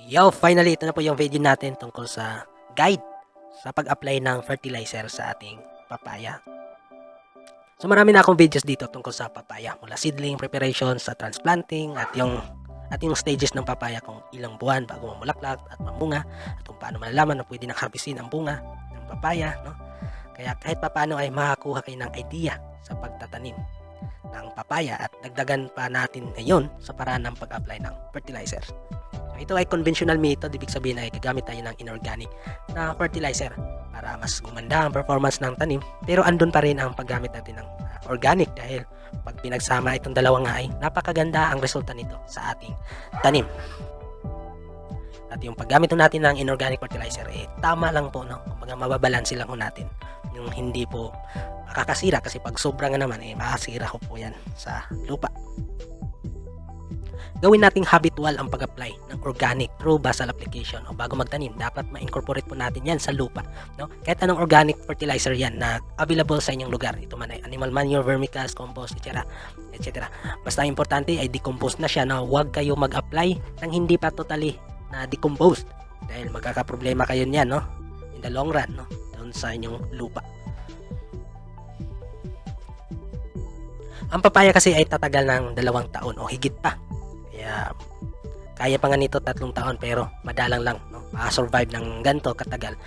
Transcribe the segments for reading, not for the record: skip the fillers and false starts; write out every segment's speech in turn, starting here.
Yo, finally, ito na po yung video natin tungkol sa guide sa pag-apply ng fertilizer sa ating papaya. So marami na akong videos dito tungkol sa papaya, mula seedling preparation sa transplanting at yung stages ng papaya, kung ilang buwan bago mamulaklak at mamunga, at kung paano malalaman na pwede nang harvestin ang bunga ng papaya, no? Kaya kahit papaano ay makakuha kayo ng idea sa pagtatanim ng papaya at dagdagan pa natin ngayon sa paraan ng pag-apply ng fertilizer. Ito ay conventional method, ibig sabihin ay gagamit tayo ng inorganic na fertilizer para mas gumanda ang performance ng tanim. Pero andun pa rin ang paggamit natin ng organic, dahil pag pinagsama itong dalawang nga ay napakaganda ang resulta nito sa ating tanim. At yung paggamit natin ng inorganic fertilizer, tama lang po, no? Kumbaga mababalanse lang po natin. Yung hindi po makakasira, kasi pag sobra nga naman, makasira ko po yan sa lupa. Gawin nating habitual ang pag-apply ng organic through basal application, o bago magtanim dapat ma-incorporate po natin yan sa lupa, no? Kahit anong organic fertilizer yan na available sa inyong lugar, ito man ay animal manure, vermicast, compost, etc. Basta importante ay decompose na siya, no? Huwag kayo mag-apply ng hindi pa totally na decomposed, dahil magkakaproblema kayo niyan, no? In the long run, no? Doon sa inyong lupa. Ang papaya kasi ay tatagal ng 2 taon o higit pa. Kaya pa nga nito 3 taon, pero madalang lang, no? Makasurvive ng ganito katagal.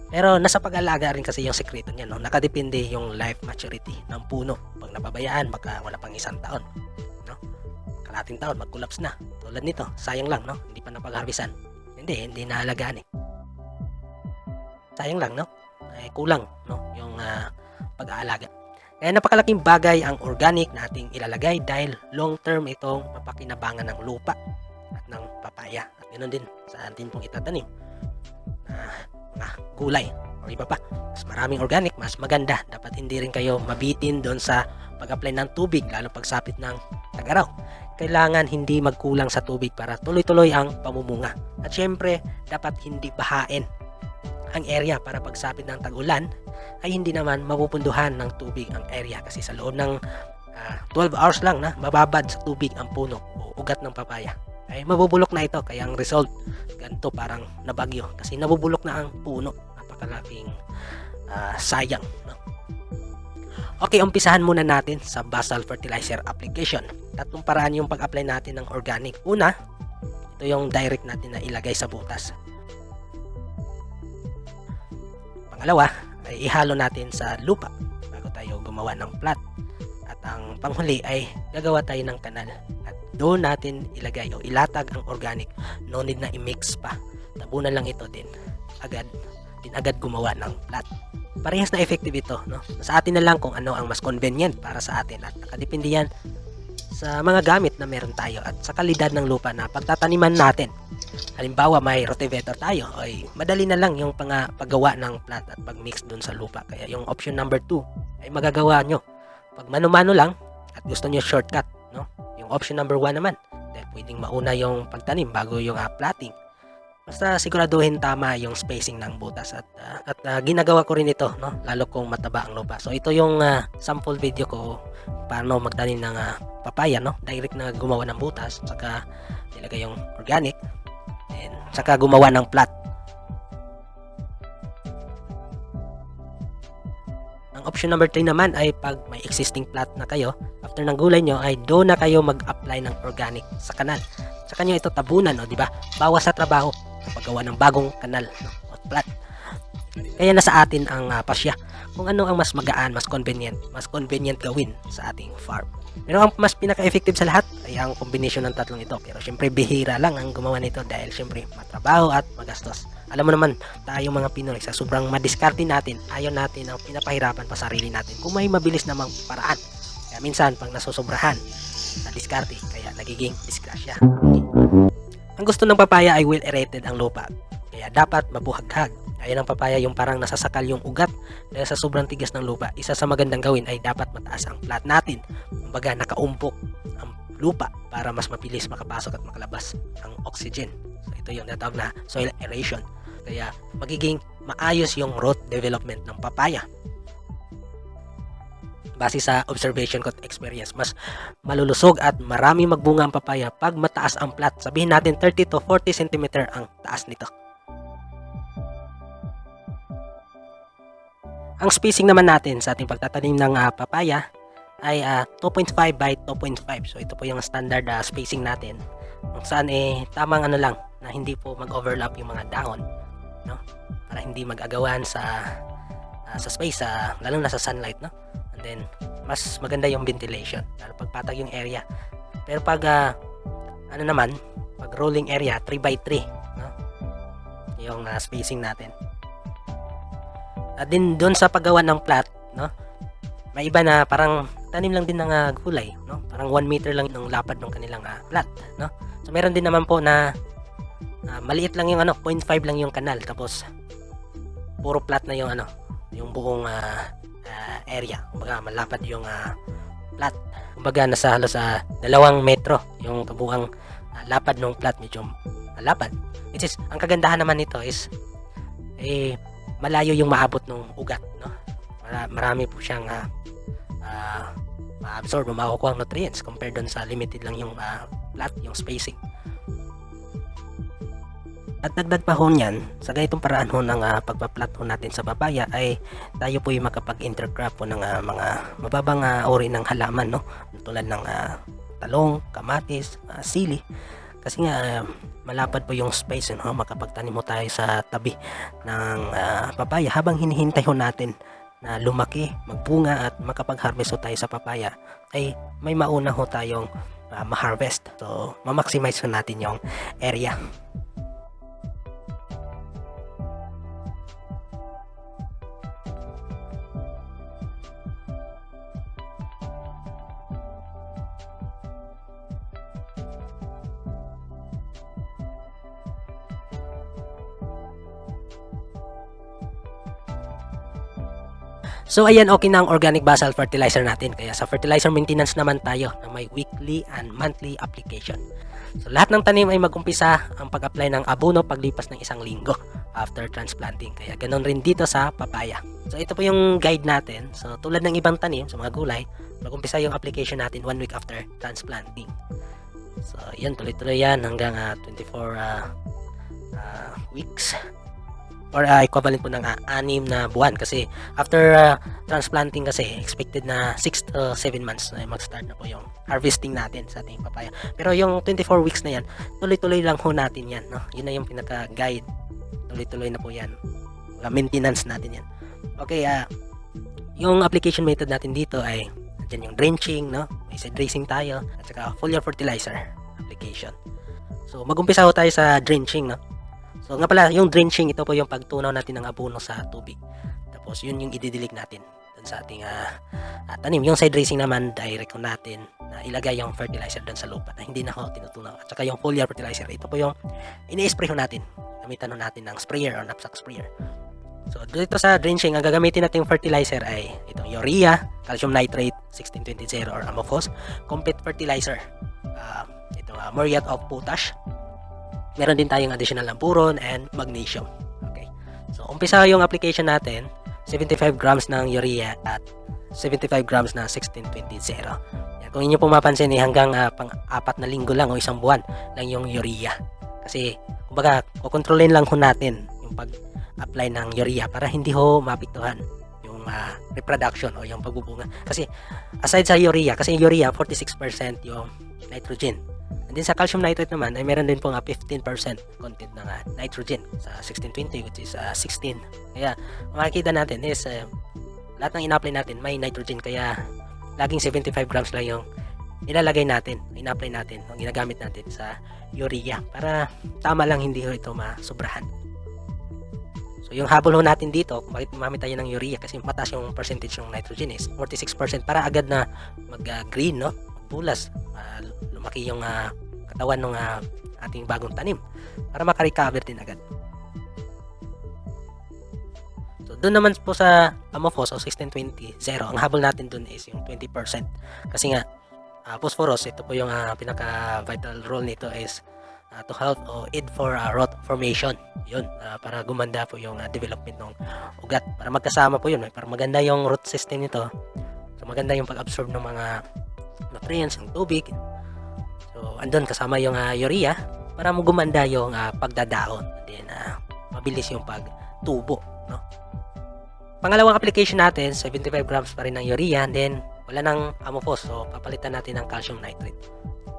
Pero nasa pag-alaga rin kasi yung sekreto niya, no? Nakadepende yung life maturity ng puno. Pag napabayaan, baka wala pang 1 taon, no? Kalating taon, mag-collapse na. Tulad nito, sayang lang, no? Hindi pa napag-harvestan. Hindi naalagaan eh. Sayang lang, no? Kulang, no? Yung pag-aalaga. Kaya napakalaking bagay ang organic na ating ilalagay, dahil long term itong mapakinabangan ng lupa at ng papaya. At ganoon din sa atin pong itatanim na mga gulay o iba pa. Mas maraming organic, mas maganda. Dapat hindi rin kayo mabitin doon sa pag-apply ng tubig, lalo pagsapit ng tag-araw. Kailangan hindi magkulang sa tubig para tuloy-tuloy ang pamumunga. At syempre, dapat hindi bahain ang area para pagsapit ng tag-ulan ay hindi naman mapupunduhan ng tubig ang area, kasi sa loob ng 12 hours lang na mababad sa tubig ang puno o ugat ng papaya ay mabubulok na ito. Kaya ang result ganito, parang nabagyo, kasi nabubulok na ang puno. Napakalaking sayang, no? Okay, umpisahan muna natin sa basal fertilizer application. Tatlong paraan yung pag-apply natin ng organic. Una, ito yung direct natin na ilagay sa butas. Pangalawa, ay ihalo natin sa lupa bago tayo gumawa ng plat. At ang panghuli ay gagawa tayo ng kanal, at doon natin ilagay o ilatag ang organic. No need na i-mix pa, tabunan lang ito din agad gumawa ng plat. Parehas na effective ito, no? Sa atin na lang kung ano ang mas convenient para sa atin, at nakadepende yan sa mga gamit na meron tayo at sa kalidad ng lupa na pagtataniman natin. Halimbawa, may rotivator tayo, ay madali na lang yung paggawa ng plat at pag-mix dun sa lupa. Kaya yung option number 2 ay magagawa nyo pag mano-mano lang at gusto nyo shortcut, no? Yung option number 1 naman, dahil pwedeng mauna yung pagtanim bago yung platting. Basta siguraduhin tama yung spacing ng butas, at ginagawa ko rin ito, no? Lalo kung mataba ang lupa. So ito yung sample video ko paano magtanim ng papaya, no? Direct na gumawa ng butas, saka nilagay yung organic, and saka gumawa ng plat. Ang option number 3 naman ay pag may existing plat na kayo, after ng gulay nyo ay doon na kayo mag-apply ng organic sa kanal. Saka nyo ito tabunan, no? Diba? Bawas sa trabaho sa paggawa ng bagong kanal, no? O plat. Kaya nasa atin ang pasya kung ano ang mas magaan, mas convenient gawin sa ating farm. Pero ang mas pinaka-effective sa lahat ay ang combination ng tatlong ito. Pero syempre bihira lang ang gumawa nito, dahil syempre matrabaho at magastos. Alam mo naman, tayo mga Pinoy, sa sobrang madiskarte natin, ayaw natin ang pinapahirapan pa sarili natin kung may mabilis namang paraan. Kaya minsan pag nasusobrahan sa diskarte, kaya nagiging disgrasya. Ang gusto ng papaya ay well aerated ang lupa, kaya dapat mabuhaghag. Kaya ng papaya yung parang nasasakal yung ugat dahil sa sobrang tigas ng lupa. Isa sa magandang gawin ay dapat mataas ang plat natin. Kumbaga nakaumpok ang lupa para mas mabilis makapasok at makalabas ang oxygen. So ito yung natawag na soil aeration. Kaya magiging maayos yung root development ng papaya. base sa observation ko at experience, mas malulusog at marami magbunga ang papaya pag mataas ang plat. Sabihin natin 30 to 40 cm ang taas nito. Ang spacing naman natin sa ating pagtatanim ng papaya ay 2.5 by 2.5. So ito po yung standard spacing natin. Kung saan tamang lang na hindi po mag-overlap yung mga dahon, no? Para hindi mag-agawan sa space, lalo na sa sunlight, no? And then mas maganda yung ventilation para pagpatag yung area. Pero pag naman, pag rolling area 3 by 3, no? Yung spacing natin. At din doon sa paggawa ng plat, no? May iba na parang tanim lang din ng gulay, no? Parang 1 meter lang yung lapad ng kanilang plat, no? So meron din naman po na maliit lang yung 0.5 lang yung kanal, tapos puro plat na yung yung buong area. Kumbaga malapad yung plat. Kumbaga nasa halos 2 metro yung kabuang lapad ng plat, medyo malapad. Which is, ang kagandahan naman nito is malayo yung maabot ng ugat, no? Marami po siyang ma-absorb o makukuha ang nutrients compared dun sa limited lang yung plat, yung spacing. At dagdag pa ho niyan, sa ganitong paraan ho ng pagpa-plat ho natin sa papaya ay tayo po yung makapag-intercrop po ng mga mababang uri ng halaman, no? Tulad ng talong, kamatis, sili. Kasi nga malapad po yung space, no? Makapagtanim mo tayo sa tabi ng papaya habang hinihintay ho natin na lumaki, magbunga at makapag-harvest ho tayo sa papaya, ay may mauna ho tayong ma-harvest. So ma-maximize ho natin yung area. So ayan, okay na ang organic basal fertilizer natin. Kaya sa fertilizer maintenance naman tayo na may weekly and monthly application. So lahat ng tanim ay mag-umpisa ang pag-apply ng abono paglipas ng 1 linggo after transplanting. Kaya ganoon rin dito sa papaya. So ito po yung guide natin. So tulad ng ibang tanim sa mga gulay, mag-umpisa yung application natin 1 week after transplanting. So yan, tuloy-tuloy yan hanggang 24 weeks. Or equivalent po ng 6 na buwan, kasi after transplanting kasi expected na 6 to 7 months na mag-start na po yung harvesting natin sa ating papaya. Pero yung 24 weeks na yan, tuloy-tuloy lang ho natin yan, no? Yun na yung pinaka-guide. Tuloy-tuloy na po yan. Maintenance natin yan. Okay, yung application method natin dito ay dyan yung drenching, no? May seed dressing tayo, at saka foliar fertilizer application. So mag-umpisa ho tayo sa drenching, no? So nga pala, yung drenching, ito po yung pagtunaw natin ng abono sa tubig. Tapos yun yung ididilig natin dun sa ating tanim. Yung side dressing naman, direct ko natin na ilagay yung fertilizer dun sa lupa na hindi na ho tinutunaw. At saka yung foliar fertilizer, ito po yung ini-spray ho natin. Gamitan ho natin ng sprayer or knapsack sprayer. So dito sa drenching, ang gagamitin natin fertilizer ay itong urea, calcium nitrate 1620 or Amorphos, complete fertilizer, itong muriate of potash. Meron din tayong additional ng boron and magnesium. Okay. So, umpisa yung application natin, 75 grams ng urea at 75 grams na 1620. Yan, kung inyo pong mapansin, hanggang pang-4 na linggo lang o 1 buwan lang yung urea. Kasi, kumbaga, kukontrolin lang ho natin yung pag-apply ng urea para hindi ho mapiktuhan yung reproduction o yung pagbubunga. Kasi, aside sa urea, kasi urea, 46% yung nitrogen. And then sa calcium nitrate naman ay meron din po 15% content ng nitrogen sa 1620, which is 16. Kaya makikita natin is lahat ng ina-apply natin may nitrogen, kaya laging 75 grams lang yung ilalagay natin, ina-apply natin, ang ginagamit natin sa urea para tama lang, hindi ho ito masobrahan. So yung habol ho natin dito, bakit gumamit tayo ng urea, kasi mataas yung percentage ng nitrogen is 46% para agad na mag-green, no? Magbulas, lumaki yung katawan ng ating bagong tanim para makarecover din agad. So doon naman po sa Amorphos o 1620 ang habol natin doon is yung 20%, kasi nga phosphorus, ito po yung pinaka vital role nito is to help o aid for root formation. Yun, para gumanda po yung development ng ugat, para magkasama po yun, para maganda yung root system nito. So maganda yung pag-absorb ng mga nutrients ng tubig. So andun kasama yung urea para mo gumanda yung pagdadaon. Then mabilis yung pagtubo, no? Pangalawang application natin, 75 grams pa rin ng urea, and then wala nang ammophos, so papalitan natin ng calcium nitrate.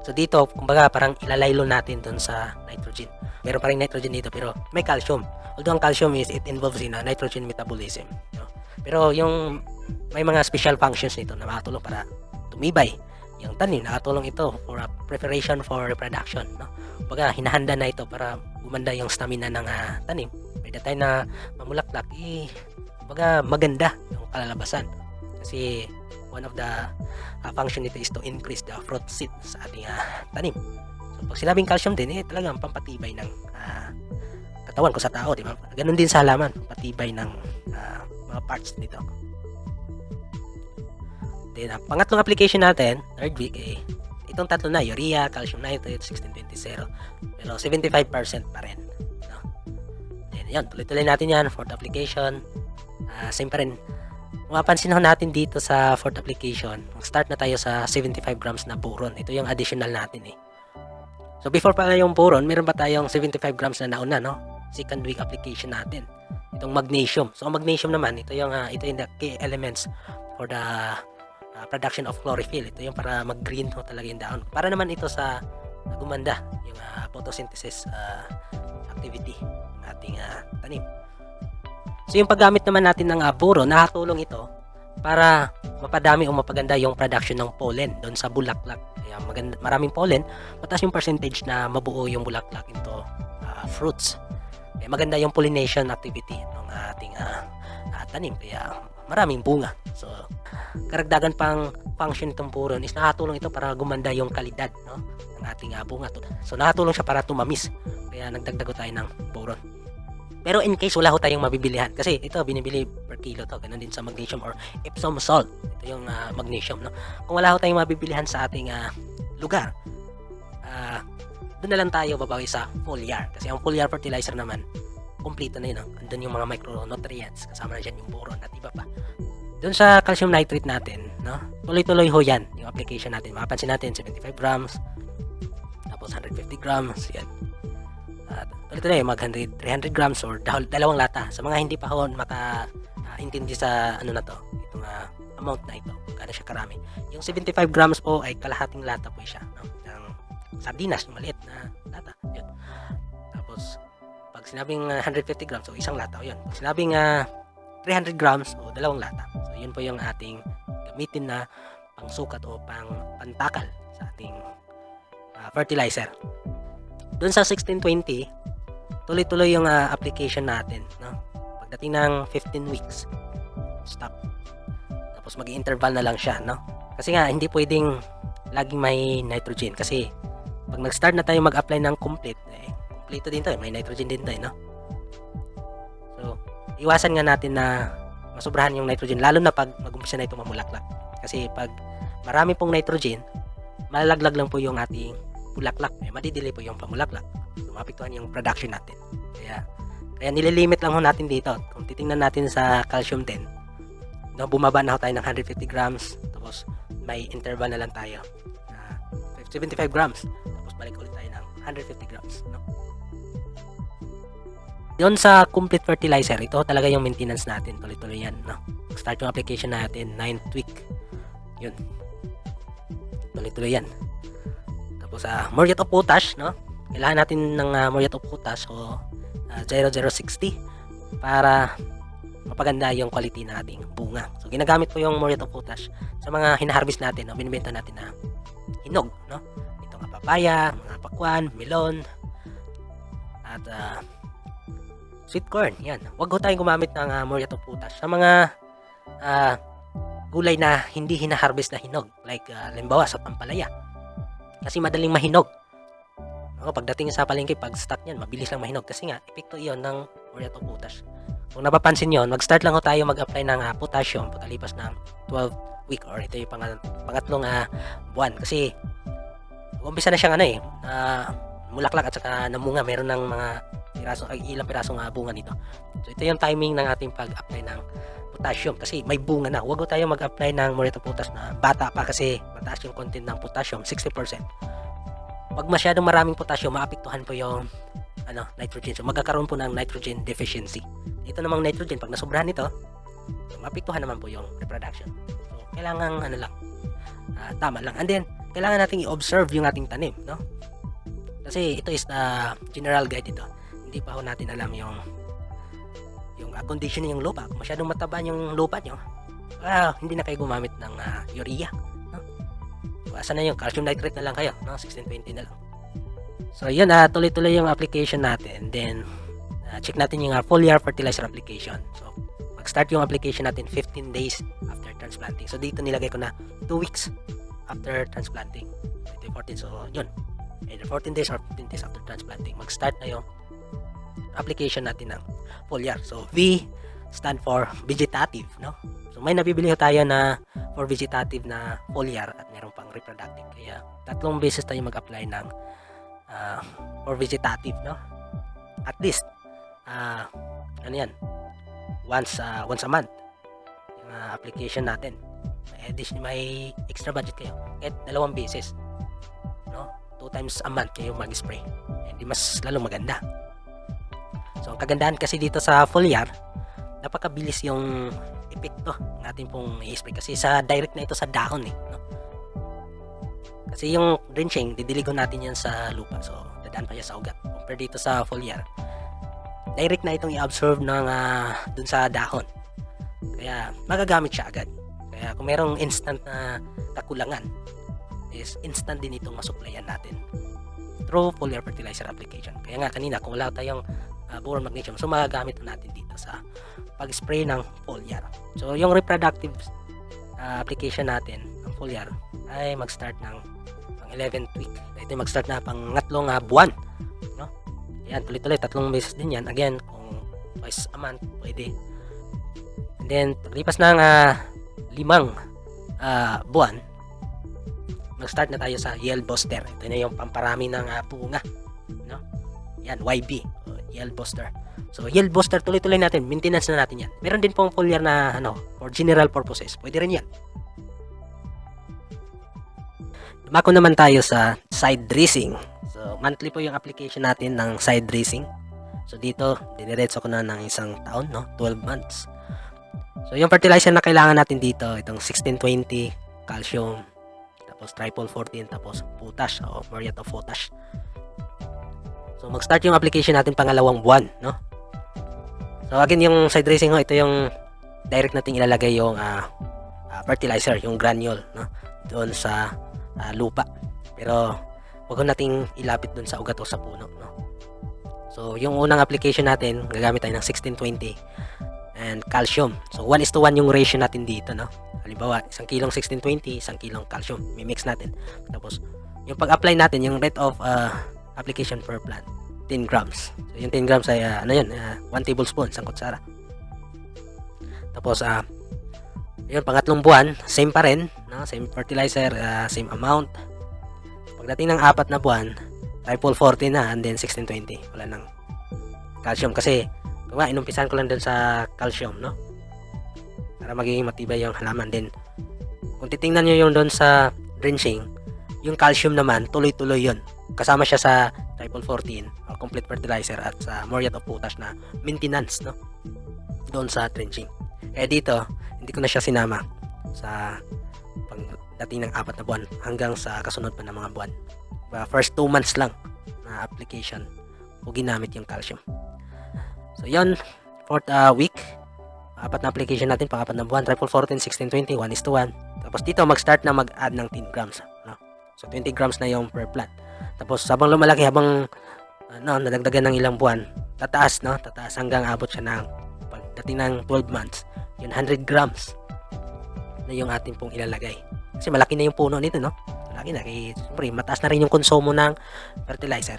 So dito, kumbaga parang ilalaylo natin dun sa nitrogen. Meron pa rin nitrogen dito pero may calcium. Although ang calcium it involves in nitrogen metabolism, no? Pero yung may mga special functions nito na makatulong para tumibay yung tanim, nakatulong ito for preparation for reproduction, no? Kumbaga hinahanda na ito para gumanda yung stamina ng tanim. By the time na mamulaklak, kumbaga maganda yung kalalabasan. Kasi one of the function nito is to increase the fruit set sa ating tanim. So pag sinabing calcium din, talagang pampatibay ng katawan ko sa tao, di ba? Ganun din sa halaman, pampatibay ng mga parts nito. Then pangatlong application natin, third week, itong tatlo na, urea, calcium nitrate, 16-20-0, pero 75% pa rin, no? Then yan, tuloy-tuloy natin yan, fourth application. Same pa rin. Mapapansin natin dito sa fourth application, start na tayo sa 75 grams na boron. Ito yung additional natin So before pa yung boron, meron pa tayong 75 grams na nauna, no? Second week application natin. Itong magnesium. So ang magnesium naman, ito yung the key elements for the production of chlorophyll. Ito yung para mag-green talaga yung dahon. Para naman ito sa gumanda yung photosynthesis activity ng ating tanim. So yung paggamit naman natin ng boron, nakatulong ito para mapadami o mapaganda yung production ng pollen doon sa bulaklak. Kaya maraming pollen, mataas yung percentage na mabuo yung bulaklak into fruits. Kaya maganda yung pollination activity ng ating tanim. Kaya maraming bunga. So karagdagan pang function itong boron is nakatulong ito para gumanda yung kalidad, no, ng ating bunga. So nakatulong siya para tumamis. Kaya nagdagdago tayo ng boron. Pero in case wala ho tayong mabibilihan, kasi ito binibili per kilo to, ganun din sa magnesium or Epsom salt. Ito yung magnesium, no? Kung wala ho tayong mabibilihan sa ating lugar, doon na lang tayo babawi sa foliar. Kasi ang foliar fertilizer naman, kompleto na yun, no? Andun yung mga micronutrients, kasama na dyan yung boron at iba pa. Doon sa calcium nitrate natin, no? Tuloy-tuloy ho yan, yung application natin. Mapapansin natin, 75 grams, tapos 150 grams, yan. Tuloy-tuloy, mag 300 grams or dalawang lata. Sa mga hindi pa ho maka-intindi sa ano na to, itong amount na ito, kano siya karami. Yung 75 grams po ay kalahating lata po siya, no? Ng sardinas, yung maliit na lata. Yun. Tapos, pag sinabing 150 grams, so isang lata, yun. Pag sinabing 300 grams, o dalawang lata. So, yun po yung ating gamitin na pangsukat o pantakal sa ating fertilizer. Doon sa 1620, tuloy-tuloy yung application natin, no? Pagdating ng 15 weeks, stop. Tapos mag-interval na lang siya, no? Kasi nga hindi pwedeng laging may nitrogen kasi pag nag-start na tayo mag-apply ng complete, kompleto din tayo, may nitrogen din tayo, no? So, iwasan nga natin na masubrahan yung nitrogen lalo na pag mag-umpisa na ito mamulaklak. Kasi pag marami pong nitrogen, malalaglag lang po yung ating bulaklak, madidelay po yung pamulaklak. So, mapektuhan yung production natin. Kaya nililimit lang ho natin dito. Kung titingnan natin sa calcium 10, no, bumaba na ho tayo ng 150 grams, tapos may interval na lang tayo. 75 grams, tapos balik ulit tayo ng 150 grams. No? Yun sa complete fertilizer, ito talaga yung maintenance natin. Tuloy-tuloy yan. No? Start yung application natin, 9th week. Yun. Tuloy-tuloy yan. Tapos muriate of potash, no? Kailangan natin ng muriate of potash o 0060 para mapaganda yung quality ng ating bunga. So ginagamit po yung muriate of potash sa mga hinaharvest natin, no? Binibenta natin na hinog, no? Ito nga papaya, mga pakwan, melon, at sweet corn. Yan. Huwag ho tayong gumamit ng muriate of potash sa mga gulay na hindi hinaharvest na hinog, like limbawa sa pampalaya. Kasi madaling mahinog. Pagdating sa palengke, pag stock niyan, mabilis lang mahinog. Kasi nga, epekto iyon ng muriate of potash. Kung napapansin nyo, mag-start lang ho tayo mag-apply ng potassium pagkalipas ng 12 week or ito yung pangatlong buwan. Kasi, umpisa na siyang mulaklak at saka namunga. Meron ng mga ilang pirasong bunga nito. So ito yung timing ng ating pag-apply ng potassium kasi may bunga na. Huwag tayo mag-apply ng Moretti Potash na bata pa kasi mataas yung content ng potassium, 60%. Pag masyadong maraming potassium, maapektuhan po yung nitrogen. So magkakaroon po ng nitrogen deficiency. Ito namang nitrogen, pag nasobrahan nito, so maapektuhan naman po yung reproduction. So kailangan tama lang. And then kailangan nating i-observe yung ating tanim, no? Kasi ito is general guide ito. Hindi pa ho natin alam yung condition ng lupa. Kung masyadong mataba yung lupa nyo, hindi na kayo gumamit ng urea, no? Asa na yung calcium nitrate na lang kayo, no? 1620 na lang. So yun, tuloy-tuloy yung application natin. Then check natin yung foliar fertilizer application. So mag-start yung application natin 15 days after transplanting. So dito nilagay ko na 2 weeks after transplanting. 14. So yun, either 14 days or 15 days after transplanting, mag-start na yung application natin ng foliar. So V stand for vegetative, no? So may nabibili tayo na for vegetative na foliar at meron pang reproductive. Kaya 3 beses tayo mag-apply ng for vegetative, no? At least once a month yung application natin. May extra budget kayo, kahit 2 beses, no? 2 times a month kayo mag-spray, hindi mas lalong maganda. So ang kagandahan kasi dito sa foliar, napakabilis yung epekto ng ating pong i-spray kasi direct na ito sa dahon, no? Kasi yung drenching, didiligon natin yan sa lupa, so dadaan pa yan sa ugat. Compare dito sa foliar, direct na itong i-absorb ng dun sa dahon, kaya magagamit siya agad. Kaya kung merong instant na kakulangan, is instant din itong masuplayan natin through foliar fertilizer application. Kaya nga kanina, kung wala tayong boron magnesium, so magagamit natin dito sa pag-spray ng foliar. So yung reproductive application natin ng foliar ay mag-start ng 11th week. Ito mag-start na pang 3 buwan, no? Yan, tuloy-tuloy 3 beses din yan. Again, kung twice a month pwede. And then lipas ng 5 buwan, mag-start na tayo sa yield booster. Ito na yung pamparami ng bunga, no? Yan, YB, yield booster. So yield booster, tuloy-tuloy natin, maintenance na natin yan. Meron din pong foliar na for general purposes, pwede rin yan. Dumako naman tayo sa side dressing. So monthly po yung application natin ng side dressing. So dito, diniretso ko na ng 1 taon, no? 12 months. So yung fertilizer na kailangan natin dito, itong 1620, calcium, tapos triple 14, tapos potash o Moretti Potash. So mag-start yung application natin pangalawang buwan, no? So again, yung side dressing ho, ito yung direct nating ilalagay yung fertilizer, yung granule, no? Doon sa lupa. Pero wag nating ilapit doon sa ugat o sa puno, no? So yung unang application natin, gagamit tayo ng 1620 and calcium. So 1:1 yung ratio natin dito, no? Halimbawa, 1 kilong 1620, 1 kilong calcium. Mi-mix natin. Tapos yung pag-apply natin, yung rate of application per plant, 10 grams. So yung 10 grams ay 1 tablespoon, 1 kutsara. Tapos yun, pangatlong buwan, same pa rin, no? Same fertilizer, same amount. Pagdating ng 4 na buwan, triple 40 na, and then 1620. Wala nang calcium kasi inumpisan ko lang dun sa calcium, no? Para magiging matibay yung halaman din. Kung titingnan nyo yung dun sa drenching, yung calcium naman, tuloy-tuloy yun. Kasama siya sa triple 14 o complete fertilizer at sa Moretti Potash na maintenance, no? Doon sa drenching. Kaya dito, hindi ko na siya sinama sa pagdating ng 4 na buwan hanggang sa kasunod pa ng mga buwan. First 2 months lang na application o ginamit yung calcium. So yun, 4th week, 4 na application natin, pang-4 na buwan, triple 14, 1620, 1:1. Tapos dito mag-start na mag-add ng 10 grams, no? So 20 grams na yung per plant. Tapos habang lumalaki, habang nadagdagan ng ilang buwan, tataas, no? Tataas hanggang abot siya ng pagdating ng 12 months, yun 100 grams na yung ating pong ilalagay. Kasi malaki na yung puno nito, no? Malaki na, siyempre mataas na rin yung konsumo ng fertilizer.